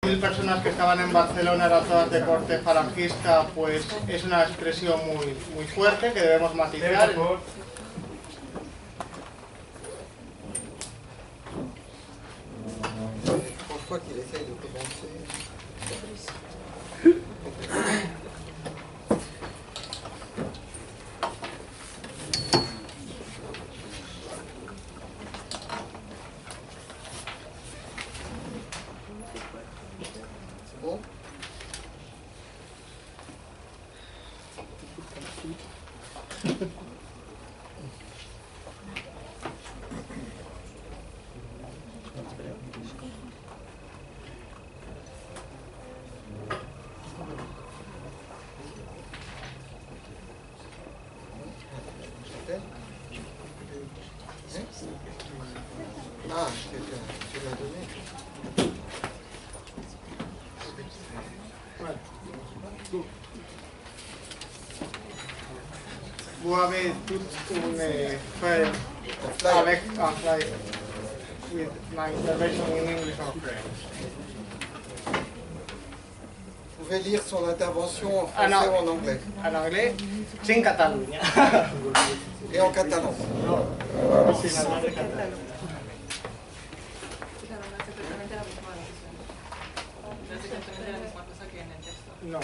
1000 personas que estaban en Barcelona eran todas de corte falangista, pues es una expresión muy fuerte que debemos matizar. François qu'il essaye de commencer. C'est bon? Ah, je l'ai donné. Vous avez toute une feuille avec un flyer with my intervention in English or French. Vous pouvez lire son intervention en français ou en anglais. En anglais, sin Cataluña. Et en catalan. Sin hablar de catalán. No,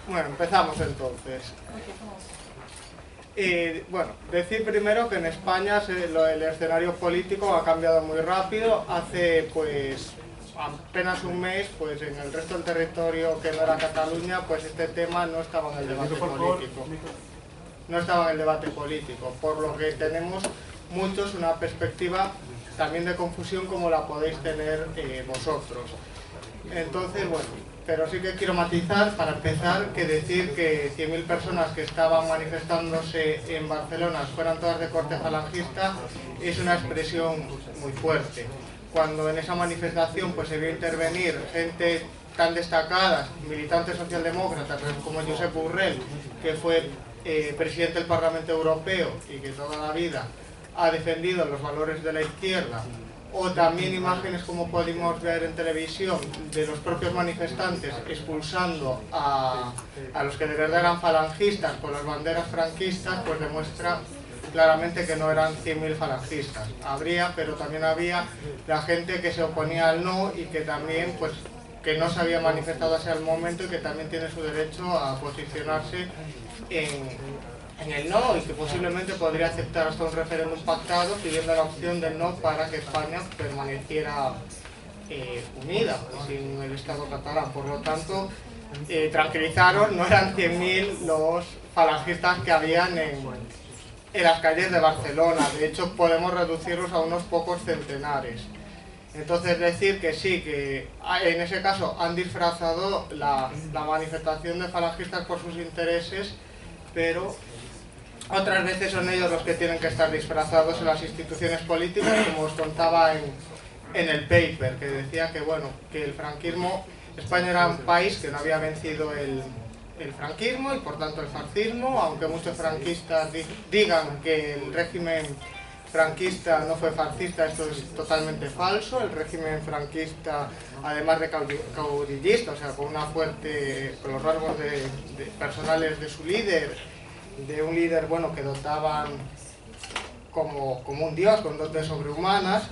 Bueno, empezamos entonces. Bueno, decir primero que en España el escenario político ha cambiado muy rápido. Hace pues apenas un mes, pues en el resto del territorio que no era Cataluña, pues este tema no estaba en el debate político. No estaba en el debate político, por lo que tenemos muchos una perspectiva también de confusión como la podéis tener vosotros. Entonces, bueno, pero sí que quiero matizar, para empezar, que decir que 100.000 personas que estaban manifestándose en Barcelona fueran todas de corte falangista es una expresión muy fuerte. Cuando en esa manifestación pues se vio intervenir gente tan destacada, militantes socialdemócratas como Josep Borrell, que fue presidente del Parlamento Europeo y que toda la vida ha defendido los valores de la izquierda, o también imágenes como pudimos ver en televisión de los propios manifestantes expulsando a los que de verdad eran falangistas con las banderas franquistas, pues demuestra claramente que no eran 100.000 falangistas. Habría, pero también había la gente que se oponía al no y que también pues que no se había manifestado hacia el momento y que también tiene su derecho a posicionarse en el no y que posiblemente podría aceptar hasta un referéndum pactado pidiendo la opción del no para que España permaneciera unida sin el Estado catalán. Por lo tanto, tranquilizaros, no eran 100.000 los falangistas que habían en las calles de Barcelona. De hecho, podemos reducirlos a unos pocos centenares. Entonces decir que sí, que en ese caso han disfrazado la manifestación de falangistas por sus intereses, pero otras veces son ellos los que tienen que estar disfrazados en las instituciones políticas, como os contaba en el paper, que decía que bueno, que el franquismo, España era un país que no había vencido el franquismo y por tanto el fascismo, aunque muchos franquistas digan que el régimen franquista no fue fascista, esto es totalmente falso. El régimen franquista, además de caudillista, o sea, con una fuerte, con los rasgos personales de su líder, de un líder bueno que dotaban como un dios, con dotes sobrehumanas,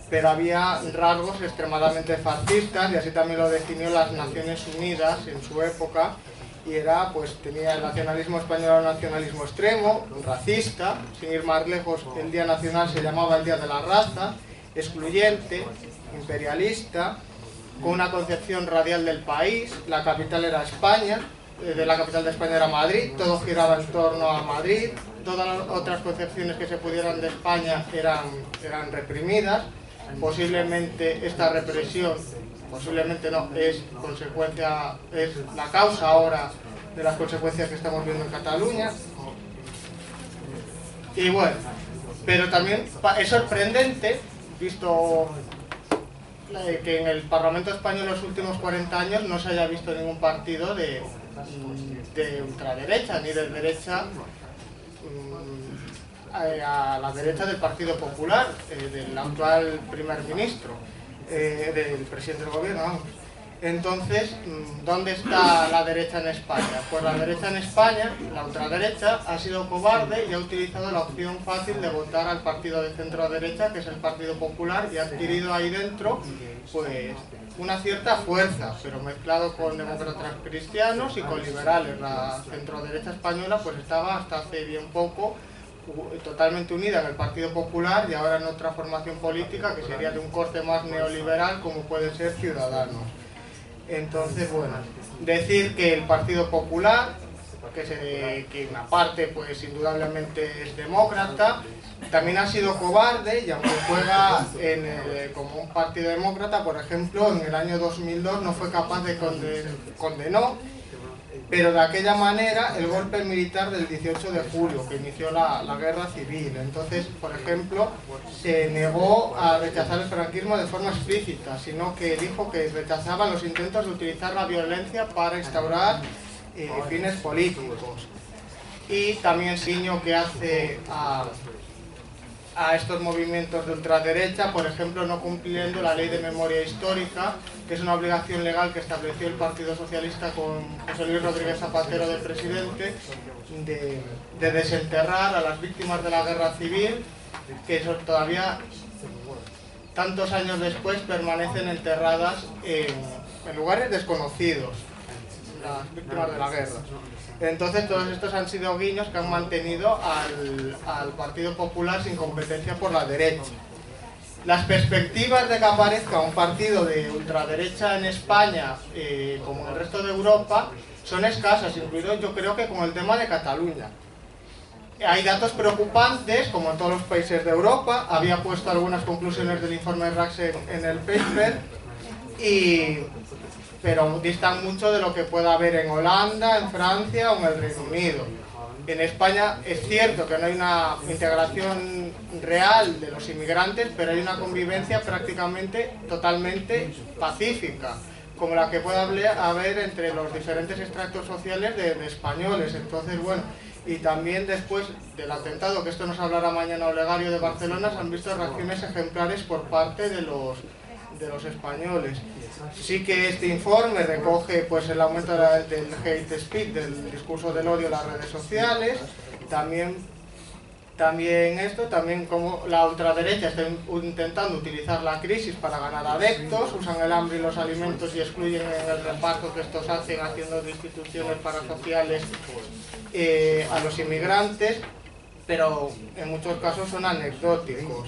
pero había rasgos extremadamente fascistas y así también lo definió las Naciones Unidas en su época. Y era, pues tenía el nacionalismo español, un nacionalismo extremo, racista, sin ir más lejos, el Día Nacional se llamaba el Día de la Raza, excluyente, imperialista, con una concepción radial del país. La capital era España, la capital de España era Madrid, todo giraba en torno a Madrid, todas las otras concepciones que se pudieran de España eran reprimidas. Posiblemente esta represión, posiblemente no, es la causa ahora de las consecuencias que estamos viendo en Cataluña. Y bueno, pero también es sorprendente, visto que en el Parlamento Español en los últimos 40 años no se haya visto ningún partido de ultraderecha ni de derecha a la derecha del Partido Popular, del actual primer ministro, del presidente del gobierno, vamos. Entonces, ¿dónde está la derecha en España? Pues la derecha en España, la ultraderecha, ha sido cobarde y ha utilizado la opción fácil de votar al partido de centro-derecha, que es el Partido Popular, y ha adquirido ahí dentro pues una cierta fuerza, pero mezclado con demócratas cristianos y con liberales. La centro-derecha española pues estaba hasta hace bien poco totalmente unida en el Partido Popular y ahora en otra formación política que sería de un corte más neoliberal, como puede ser Ciudadanos. Entonces, bueno, decir que el Partido Popular, que una parte pues indudablemente es demócrata, también ha sido cobarde, y aunque juega como un partido demócrata, por ejemplo, en el año 2002 no fue capaz de condenó, pero de aquella manera, el golpe militar del 18 de julio, que inició la guerra civil. Entonces, por ejemplo, se negó a rechazar el franquismo de forma explícita, sino que dijo que rechazaba los intentos de utilizar la violencia para instaurar fines políticos. Y también guiño que hace a estos movimientos de ultraderecha, por ejemplo, no cumpliendo la ley de memoria histórica, que es una obligación legal que estableció el Partido Socialista con José Luis Rodríguez Zapatero de presidente, de desenterrar a las víctimas de la guerra civil, que todavía, tantos años después, permanecen enterradas en lugares desconocidos, las víctimas de la guerra. Entonces todos estos han sido guiños que han mantenido al Partido Popular sin competencia por la derecha. Las perspectivas de que aparezca un partido de ultraderecha en España, como en el resto de Europa, son escasas, incluido yo creo que con el tema de Cataluña. Hay datos preocupantes, como en todos los países de Europa. Había puesto algunas conclusiones del informe RAX en el paper, pero distan mucho de lo que pueda haber en Holanda, en Francia o en el Reino Unido. En España es cierto que no hay una integración real de los inmigrantes, pero hay una convivencia prácticamente totalmente pacífica, como la que puede haber entre los diferentes extractos sociales de españoles. Entonces, bueno, y también después del atentado, que esto nos hablará mañana Olegario de Barcelona, se han visto reacciones ejemplares por parte de los españoles. Sí que este informe recoge pues el aumento del hate speech, del discurso del odio en las redes sociales, también como la ultraderecha está intentando utilizar la crisis para ganar adeptos, usan el hambre y los alimentos y excluyen el reparto que estos hacen haciendo de instituciones parasociales a los inmigrantes, pero en muchos casos son anecdóticos.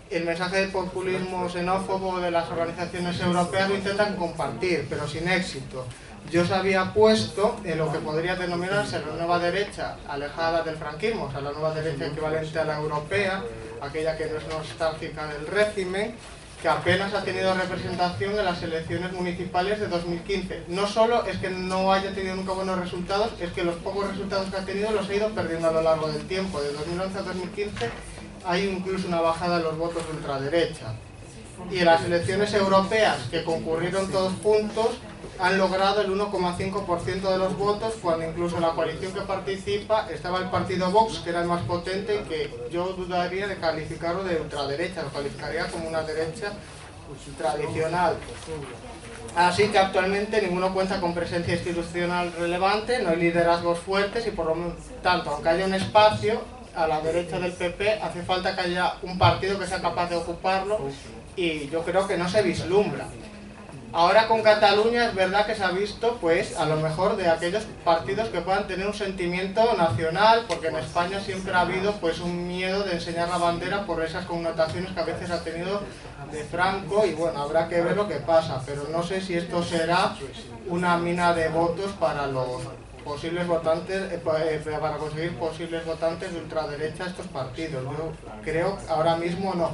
El mensaje del populismo xenófobo de las organizaciones europeas lo intentan compartir, pero sin éxito. Yo se había puesto en lo que podría denominarse la nueva derecha alejada del franquismo, o sea, la nueva derecha equivalente a la europea, aquella que no es nostálgica del régimen, que apenas ha tenido representación en las elecciones municipales de 2015. No solo es que no haya tenido nunca buenos resultados, es que los pocos resultados que ha tenido los ha ido perdiendo a lo largo del tiempo. De 2011 a 2015 hay incluso una bajada de los votos de ultraderecha. Y en las elecciones europeas, que concurrieron todos juntos, han logrado el 1,5% de los votos, cuando incluso en la coalición que participa estaba el partido Vox, que era el más potente y que yo dudaría de calificarlo de ultraderecha, lo calificaría como una derecha tradicional. Así que actualmente ninguno cuenta con presencia institucional relevante, no hay liderazgos fuertes y por lo tanto, aunque haya un espacio a la derecha del PP, hace falta que haya un partido que sea capaz de ocuparlo y yo creo que no se vislumbra. Ahora con Cataluña es verdad que se ha visto, pues, a lo mejor de aquellos partidos que puedan tener un sentimiento nacional, porque en España siempre ha habido, pues, un miedo de enseñar la bandera por esas connotaciones que a veces ha tenido de Franco, y bueno, habrá que ver lo que pasa, pero no sé si esto será una mina de votos para los posibles votantes, para conseguir posibles votantes de ultraderecha a estos partidos. Yo creo que ahora mismo no.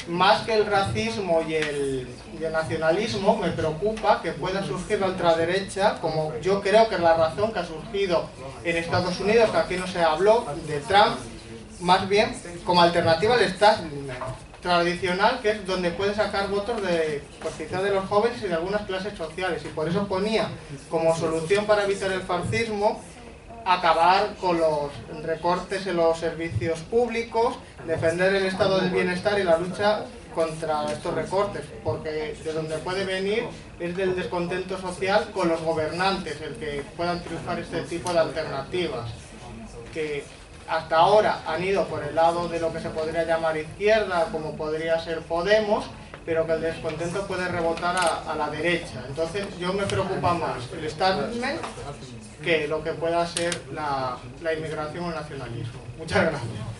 Más que el racismo y el nacionalismo, me preocupa que pueda surgir la ultraderecha, como yo creo que es la razón que ha surgido en Estados Unidos, que aquí no se habló, de Trump, más bien como alternativa al establishment tradicional, que es donde puede sacar votos de, pues, quizá de los jóvenes y de algunas clases sociales, y por eso ponía como solución para evitar el fascismo acabar con los recortes en los servicios públicos, defender el estado del bienestar y la lucha contra estos recortes, porque de donde puede venir es del descontento social con los gobernantes, el que puedan triunfar este tipo de alternativas, que hasta ahora han ido por el lado de lo que se podría llamar izquierda, como podría ser Podemos, pero que el descontento puede rebotar a la derecha. Entonces yo me preocupa más el establishment que lo que pueda ser la inmigración o el nacionalismo. Muchas gracias.